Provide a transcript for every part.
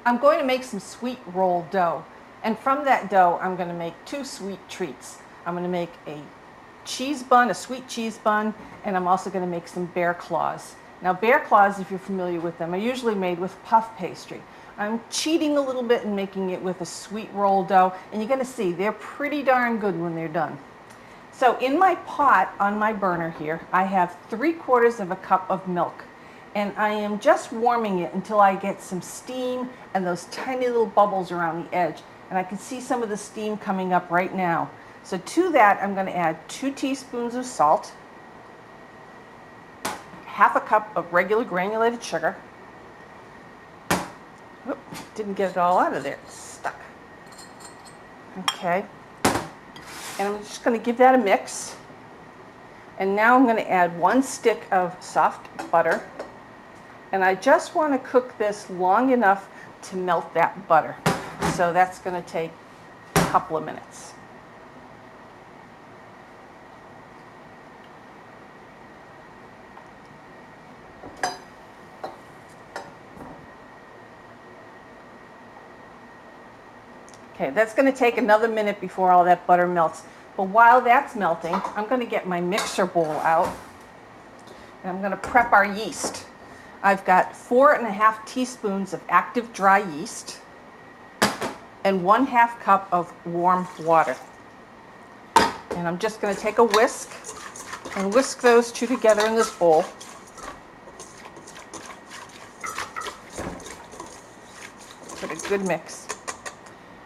I'm going to make some sweet roll dough. And from that dough, I'm going to make 2 sweet treats. I'm going to make a cheese bun, a sweet cheese bun, and I'm also going to make some bear claws. Now, bear claws, if you're familiar with them, are usually made with puff pastry. I'm cheating a little bit and making it with a sweet roll dough, and you're going to see they're pretty darn good when they're done. So in my pot on my burner here, I have 3/4 of a cup of milk. And I am just warming it until I get some steam and those tiny little bubbles around the edge. And I can see some of the steam coming up right now. So to that, I'm going to add 2 teaspoons of salt, 1/2 cup of regular granulated sugar. Oop, didn't get it all out of there, it's stuck. Okay, and I'm just going to give that a mix. And now I'm going to add 1 stick of soft butter. And I just want to cook this long enough to melt that butter. So that's going to take a couple of minutes. Okay, that's going to take another minute before all that butter melts. But while that's melting, I'm going to get my mixer bowl out. And I'm going to prep our yeast. I've got 4½ teaspoons of active dry yeast and 1/2 cup of warm water. And I'm just going to take a whisk and whisk those 2 together in this bowl. Get a good mix.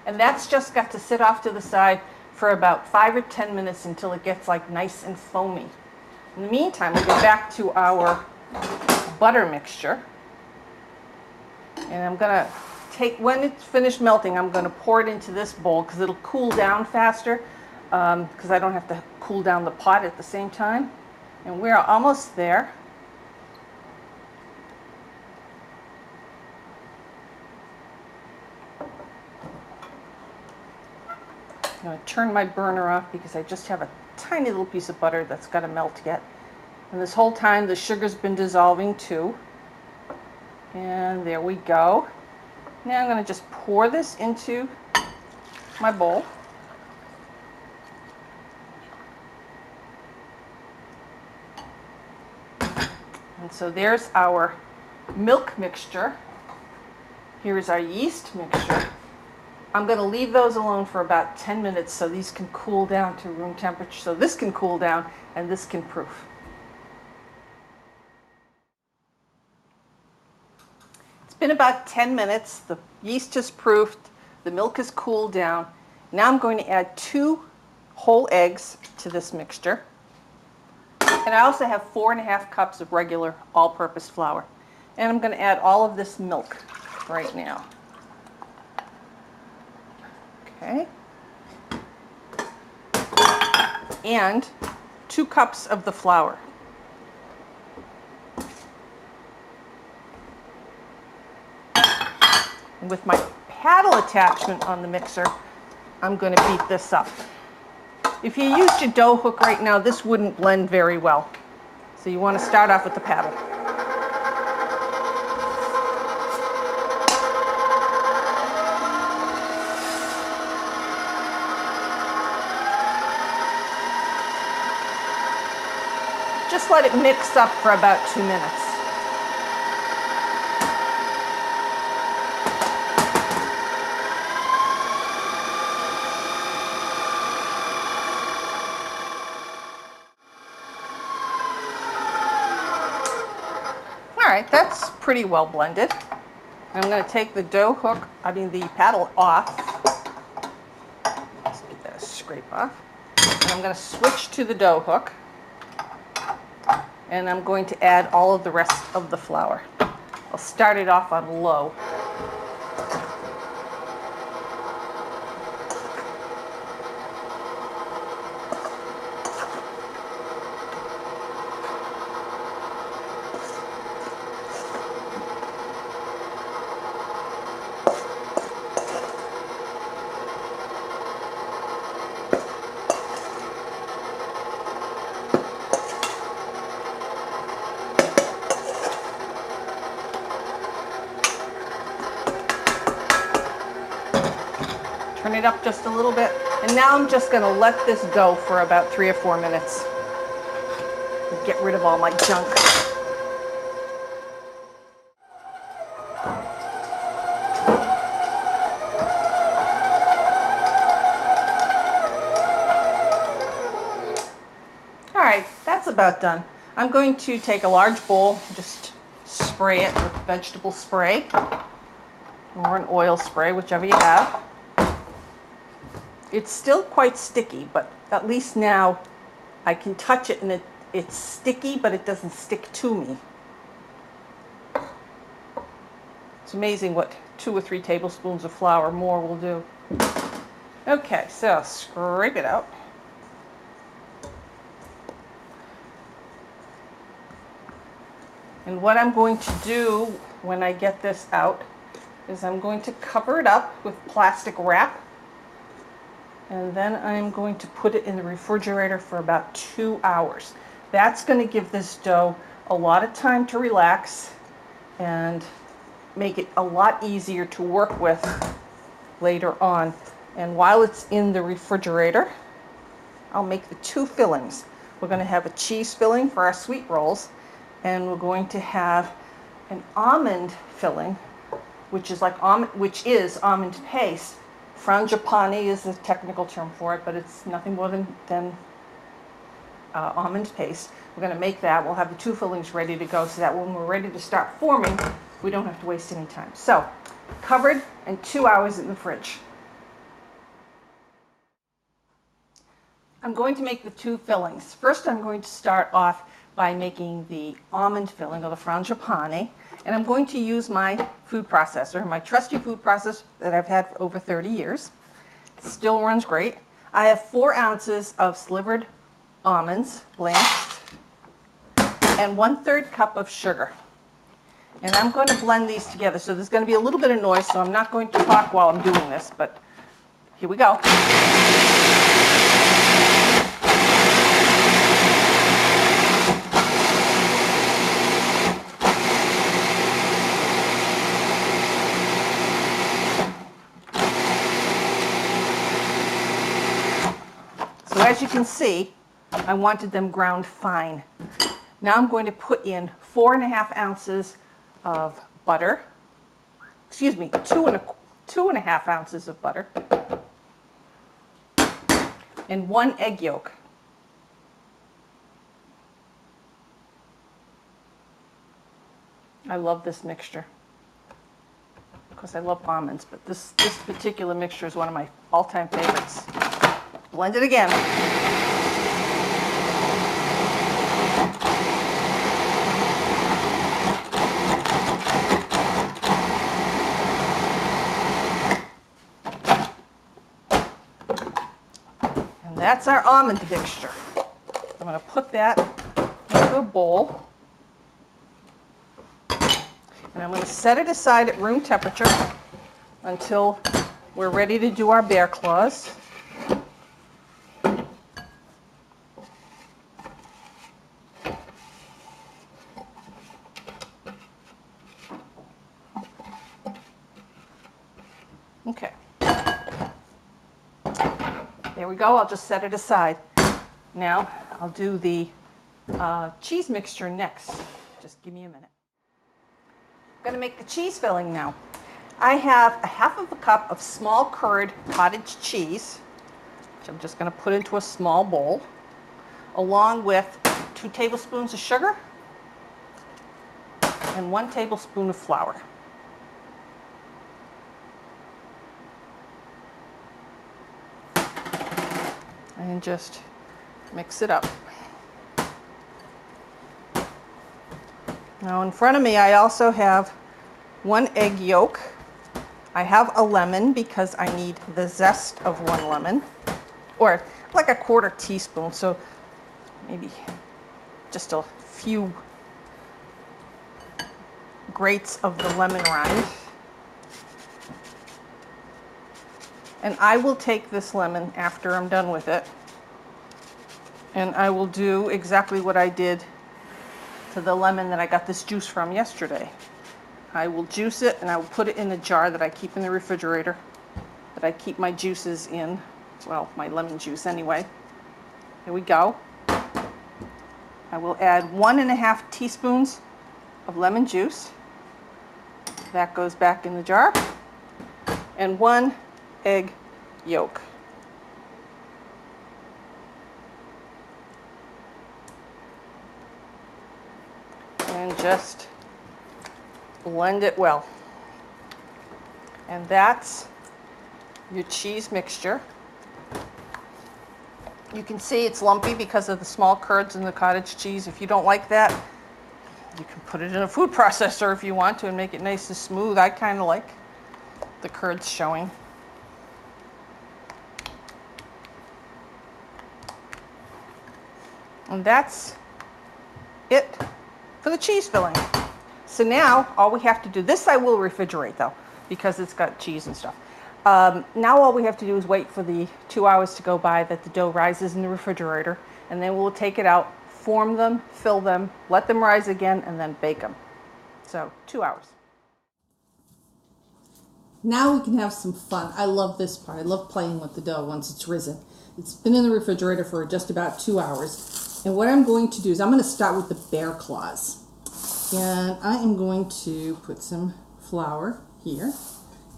And that's just got to sit off to the side for about 5 or 10 minutes until it gets like nice and foamy. In the meantime, we'll get back to our butter mixture. And I'm going to take, when it's finished melting, I'm going to pour it into this bowl because it'll cool down faster because I don't have to cool down the pot at the same time. And we're almost there. I'm going to turn my burner off because I just have a tiny little piece of butter that's got to melt yet. And this whole time the sugar's been dissolving too. And there we go. Now I'm going to just pour this into my bowl. And so there's our milk mixture. Here's our yeast mixture. I'm going to leave those alone for about 10 minutes so these can cool down to room temperature. So this can cool down and this can proof. It's been about 10 minutes. The yeast is proofed. The milk is cooled down. Now I'm going to add 2 whole eggs to this mixture. And I also have 4½ cups of regular all-purpose flour. And I'm going to add all of this milk right now. Okay. And 2 cups of the flour. And with my paddle attachment on the mixer, I'm going to beat this up. If you used your dough hook right now, this wouldn't blend very well. So you want to start off with the paddle. Just let it mix up for about 2 minutes. All right, that's pretty well blended. I'm going to take the the paddle off. Let's get that scrape off. And I'm going to switch to the dough hook. And I'm going to add all of the rest of the flour. I'll start it off on low. it up just a little bit. And now I'm just going to let this go for about 3 or 4 minutes. Get rid of all my junk. All right, that's about done. I'm going to take a large bowl, just spray it with vegetable spray or an oil spray, whichever you have. It's still quite sticky, but at least now I can touch it and it's sticky, but it doesn't stick to me. It's amazing what 2 or 3 tablespoons of flour more will do. Okay, so scrape it out. And what I'm going to do when I get this out is I'm going to cover it up with plastic wrap. And then I'm going to put it in the refrigerator for about 2 hours. That's going to give this dough a lot of time to relax and make it a lot easier to work with later on. And while it's in the refrigerator, I'll make the 2 fillings. We're going to have a cheese filling for our sweet rolls, and we're going to have an almond filling, which is almond paste. Frangipani is the technical term for it, but it's nothing more than almond paste. We're going to make that. We'll have the 2 fillings ready to go so that when we're ready to start forming, we don't have to waste any time. So, covered and 2 hours in the fridge. I'm going to make the 2 fillings. First, I'm going to start off by making the almond filling, or the frangipani, and I'm going to use my food processor, my trusty food processor that I've had for over 30 years. It still runs great. I have 4 ounces of slivered almonds, blanched, and 1/3 cup of sugar. And I'm going to blend these together. So there's going to be a little bit of noise, so I'm not going to talk while I'm doing this, but here we go. So as you can see, I wanted them ground fine. Now I'm going to put in 4.5 ounces of butter. Excuse me, 2.5 ounces of butter. And 1 egg yolk. I love this mixture. Of course, I love almonds, but this particular mixture is one of my all-time favorites. Blend it again. And that's our almond mixture. I'm going to put that into a bowl. And I'm going to set it aside at room temperature until we're ready to do our bear claws. Okay. There we go. I'll just set it aside. Now I'll do the cheese mixture next. Just give me a minute. I'm going to make the cheese filling now. I have 1/2 cup of small curd cottage cheese, which I'm just going to put into a small bowl, along with 2 tablespoons of sugar and 1 tablespoon of flour. And just mix it up. Now in front of me I also have 1 egg yolk. I have a lemon because I need the zest of 1 lemon, or like a 1/4 teaspoon, so maybe just a few grates of the lemon rind. And I will take this lemon after I'm done with it, and I will do exactly what I did to the lemon that I got this juice from yesterday. I will juice it and I will put it in a jar that I keep in the refrigerator. that I keep my juices in. Well, my lemon juice anyway. Here we go. I will add 1.5 teaspoons of lemon juice. That goes back in the jar. And 1 egg yolk. And just blend it well. And that's your cheese mixture. You can see it's lumpy because of the small curds in the cottage cheese. If you don't like that, you can put it in a food processor if you want to and make it nice and smooth. I kind of like the curds showing. And that's it for the cheese filling. So now all we have to do, this I will refrigerate though, because it's got cheese and stuff. Now all we have to do is wait for the 2 hours to go by that the dough rises in the refrigerator, and then we'll take it out, form them, fill them, let them rise again, and then bake them. So 2 hours. Now we can have some fun. I love this part. I love playing with the dough once it's risen. It's been in the refrigerator for just about 2 hours. And what I'm going to do is I'm going to start with the bear claws. And I am going to put some flour here.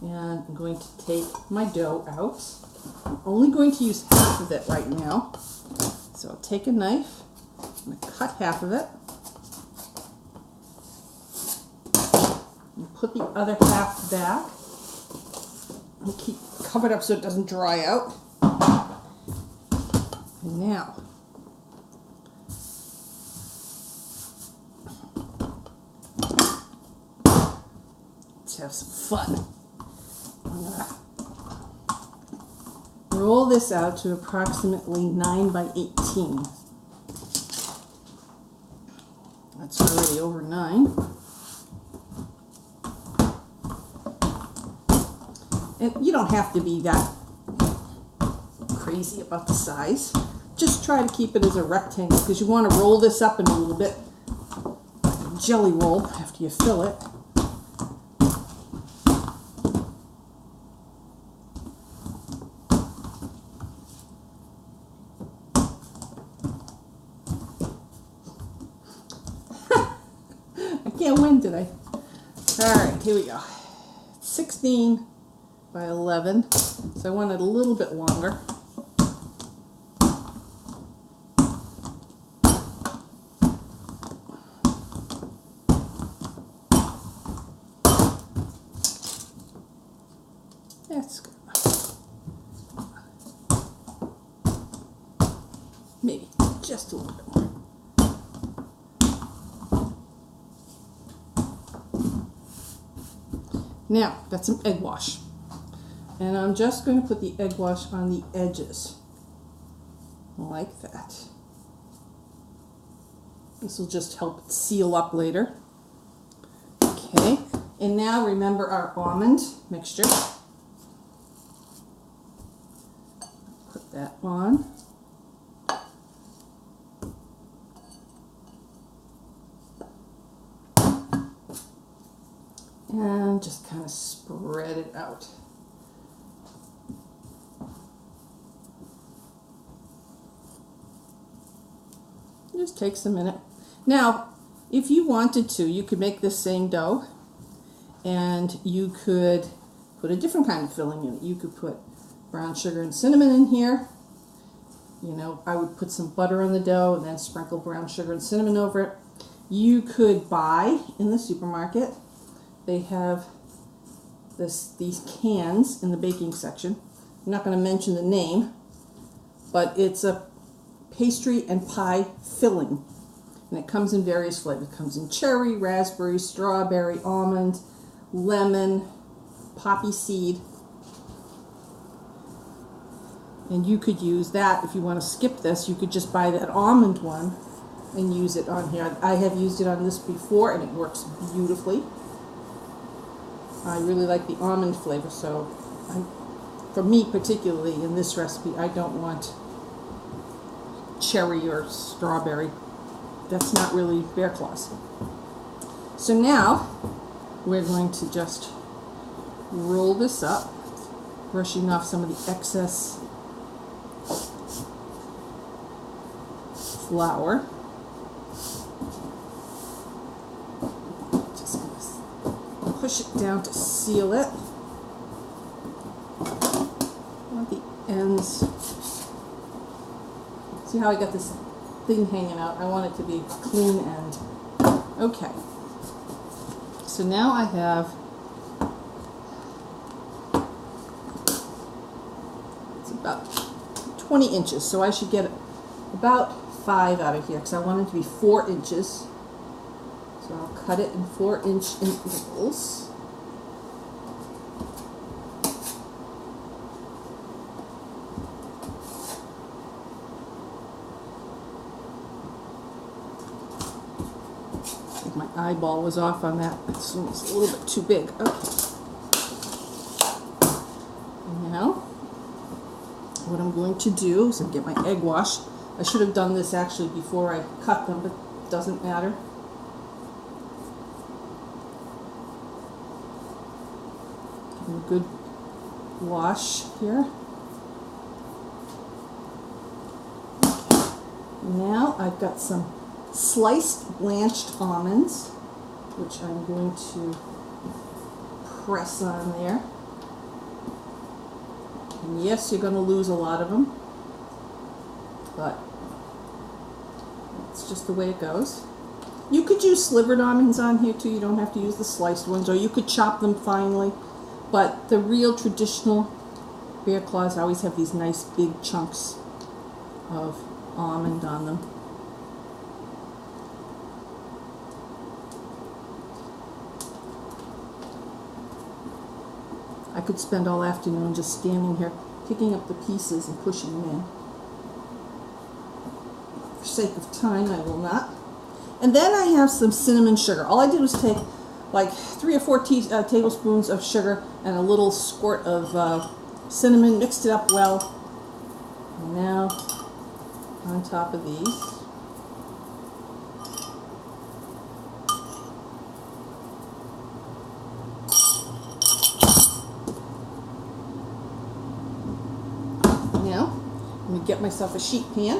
And I'm going to take my dough out. I'm only going to use half of it right now. So I'll take a knife. I'm going to cut half of it. And put the other half back. And keep covered up so it doesn't dry out. And now, let's have some fun. I'm going to roll this out to approximately 9 by 18. That's already over 9. And you don't have to be that crazy about the size. Just try to keep it as a rectangle because you want to roll this up in a little bit like a jelly roll after you fill it. I can't win today. Alright, here we go. 16 by 11, so I want it a little bit longer. That's good. Maybe just a little bit more. Now, got some egg wash. And I'm just going to put the egg wash on the edges, like that. This will just help it seal up later. Okay, and now remember our almond mixture. Put that on. And just kind of spread it out. Just takes a minute. Now, if you wanted to, you could make this same dough and you could put a different kind of filling in it. You could put brown sugar and cinnamon in here. You know, I would put some butter on the dough and then sprinkle brown sugar and cinnamon over it. You could buy in the supermarket. They have these cans in the baking section. I'm not going to mention the name, but it's a pastry and pie filling, and it comes in various flavors. It comes in cherry, raspberry, strawberry, almond, lemon, poppy seed, and you could use that. If you want to skip this, you could just buy that almond one and use it on here. I have used it on this before and it works beautifully. I really like the almond flavor, so for me particularly in this recipe, I don't want cherry or strawberry. That's not really bear claws. So now we're going to just roll this up brushing off some of the excess flour. Just gonna push it down to seal it. I want the ends. See how I got this thing hanging out? I want it to be a clean end. Okay. So now I have, it's about 20 inches, so I should get about 5 out of here because I want it to be 4 inches. So I'll cut it in 4-inch intervals. My eyeball was off on that. It's a little bit too big. Okay. Now, what I'm going to do is get my egg wash. I should have done this actually before I cut them, but it doesn't matter. Give them a good wash here. Okay. Now I've got some sliced blanched almonds, which I'm going to press on there. And yes, you're going to lose a lot of them, but it's just the way it goes. You could use slivered almonds on here too. You don't have to use the sliced ones, or you could chop them finely. But the real traditional bear claws always have these nice big chunks of almond on them. I could spend all afternoon just standing here picking up the pieces and pushing them in. For sake of time, I will not. And then I have some cinnamon sugar. All I did was take like 3 or 4 tablespoons of sugar and a little squirt of cinnamon, mixed it up well. And now on top of these, let me get myself a sheet pan.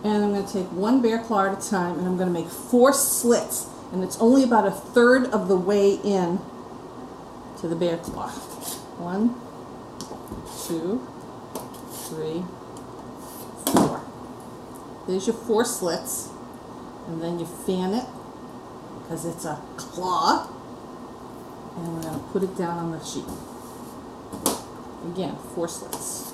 And I'm going to take 1 bear claw at a time, and I'm going to make 4 slits. And it's only about 1/3 of the way in to the bear claw. 1, 2, 3, 4. There's your 4 slits. And then you fan it because it's a claw. And we're going to put it down on the sheet. Again, 4 slits.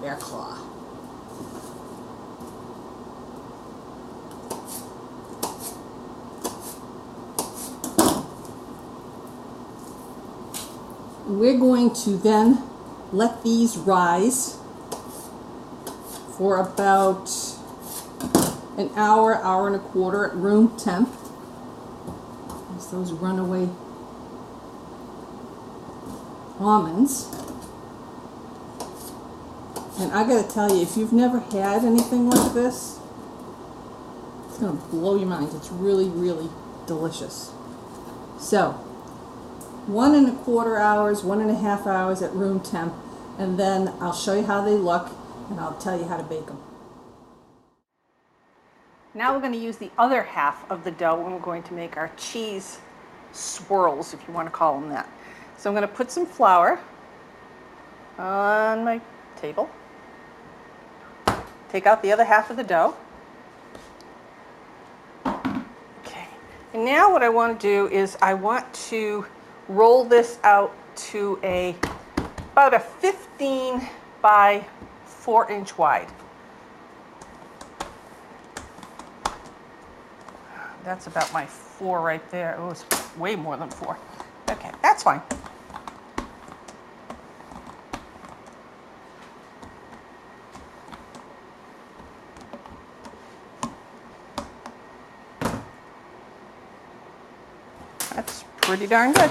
Bear claw. We're going to then let these rise for about an hour, hour and a quarter at room temp. There's those runaway almonds. And I gotta tell you, if you've never had anything like this, it's gonna blow your mind. It's really, really delicious. So, 1 1/4 hours, 1 1/2 hours at room temp, and then I'll show you how they look, and I'll tell you how to bake them. Now we're going to use the other half of the dough and we're going to make our cheese swirls, if you want to call them that. So I'm going to put some flour on my table. Take out the other half of the dough. Okay. And now what I want to do is I want to roll this out to about a 15 by 4 inch wide. That's about my 4 right there. Oh, it's way more than 4. Okay, that's fine. That's pretty darn good.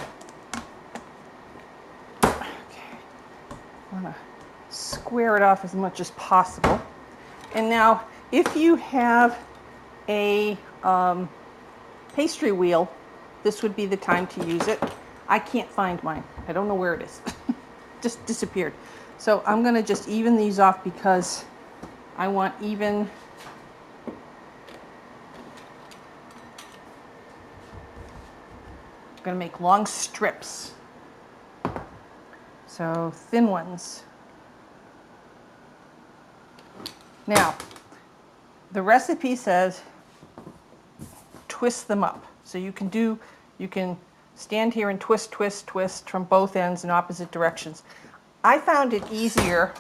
Okay, I want to square it off as much as possible. And now, if you have a pastry wheel, this would be the time to use it. I can't find mine. I don't know where it is. Just disappeared. So I'm going to just even these off because I want even. I'm going to make long strips. So thin ones. Now, the recipe says twist them up. So you can stand here and twist, twist, twist from both ends in opposite directions. I found it easier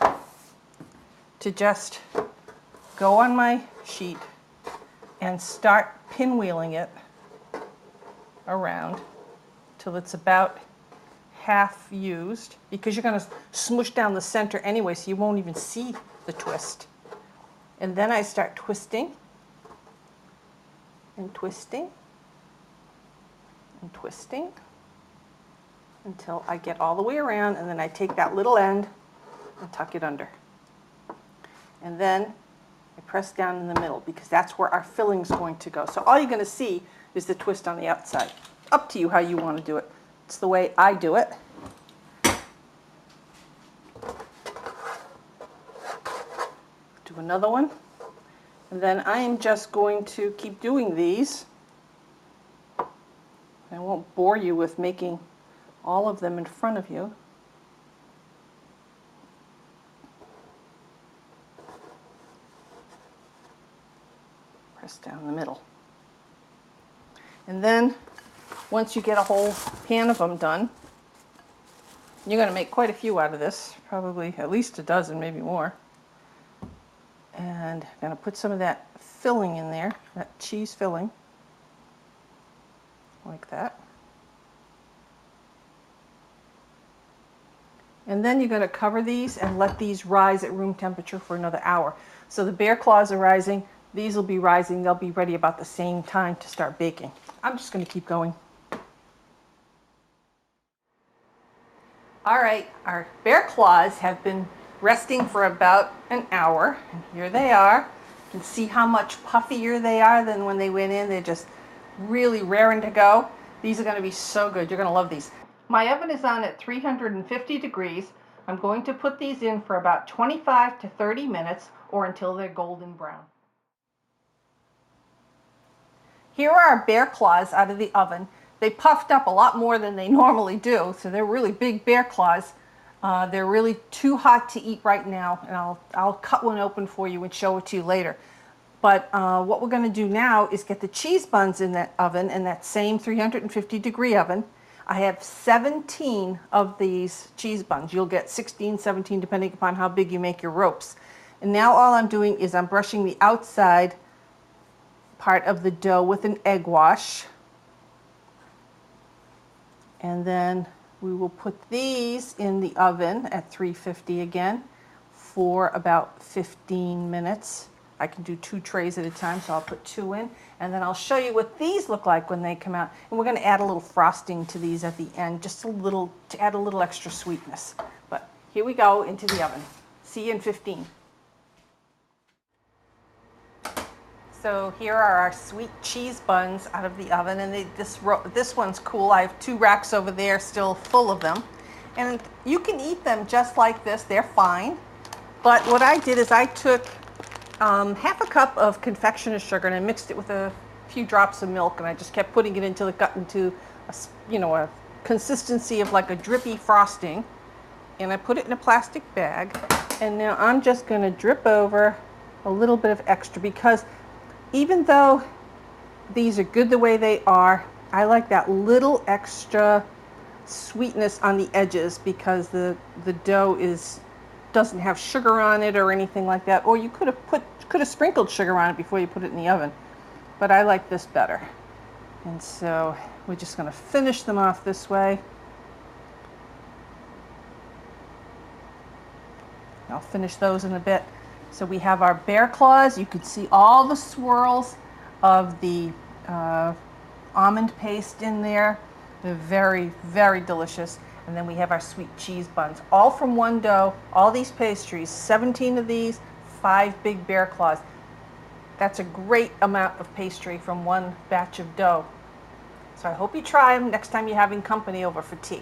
to just go on my sheet and start pinwheeling it around till it's about half used, because you're going to smush down the center anyway, so you won't even see the twist. And then I start twisting and twisting and twisting until I get all the way around, and then I take that little end and tuck it under. And then I press down in the middle, because that's where our filling's going to go. So all you're going to see is the twist on the outside. Up to you how you want to do it. It's the way I do it. Do another one. And then I am just going to keep doing these. I won't bore you with making all of them in front of you. Press down in the middle. And then once you get a whole pan of them done, you're going to make quite a few out of this, probably at least a dozen, maybe more. And I'm going to put some of that filling in there, that cheese filling, like that. And then you're going to cover these and let these rise at room temperature for another hour. So the bear claws are rising, these will be rising, they'll be ready about the same time to start baking. I'm just going to keep going. All right, our bear claws have been resting for about an hour, and here they are. You can see how much puffier they are than when they went in. They're just really raring to go. These are going to be so good. You're going to love these. My oven is on at 350 degrees. I'm going to put these in for about 25 to 30 minutes or until they're golden brown. Here are our bear claws out of the oven. They puffed up a lot more than they normally do, so they're really big bear claws. They're really too hot to eat right now, and I'll cut one open for you and show it to you later. But what we're going to do now is get the cheese buns in that oven, in that same 350 degree oven. I have 17 of these cheese buns. You'll get 16, 17, depending upon how big you make your ropes. And now all I'm doing is I'm brushing the outside part of the dough with an egg wash. And then we will put these in the oven at 350 again for about 15 minutes. I can do 2 trays at a time, so I'll put 2 in. And then I'll show you what these look like when they come out. And we're going to add a little frosting to these at the end, just a little, to add a little extra sweetness. But here we go into the oven. See you in 15. So here are our sweet cheese buns out of the oven, and this one's cool. I have 2 racks over there still full of them. And you can eat them just like this, they're fine. But what I did is I took half a cup of confectioner's sugar and I mixed it with a few drops of milk, and I just kept putting it until it got into a consistency of like a drippy frosting. And I put it in a plastic bag, and now I'm just going to drip over a little bit of extra, because even though these are good the way they are, I like that little extra sweetness on the edges, because the dough doesn't have sugar on it or anything like that. Or you could have sprinkled sugar on it before you put it in the oven. But I like this better. And so we're just going to finish them off this way. I'll finish those in a bit. So we have our bear claws. You can see all the swirls of the almond paste in there. They're very, very delicious. And then we have our sweet cheese buns, all from one dough, all these pastries, 17 of these, 5 big bear claws. That's a great amount of pastry from one batch of dough. So I hope you try them next time you're having company over for tea.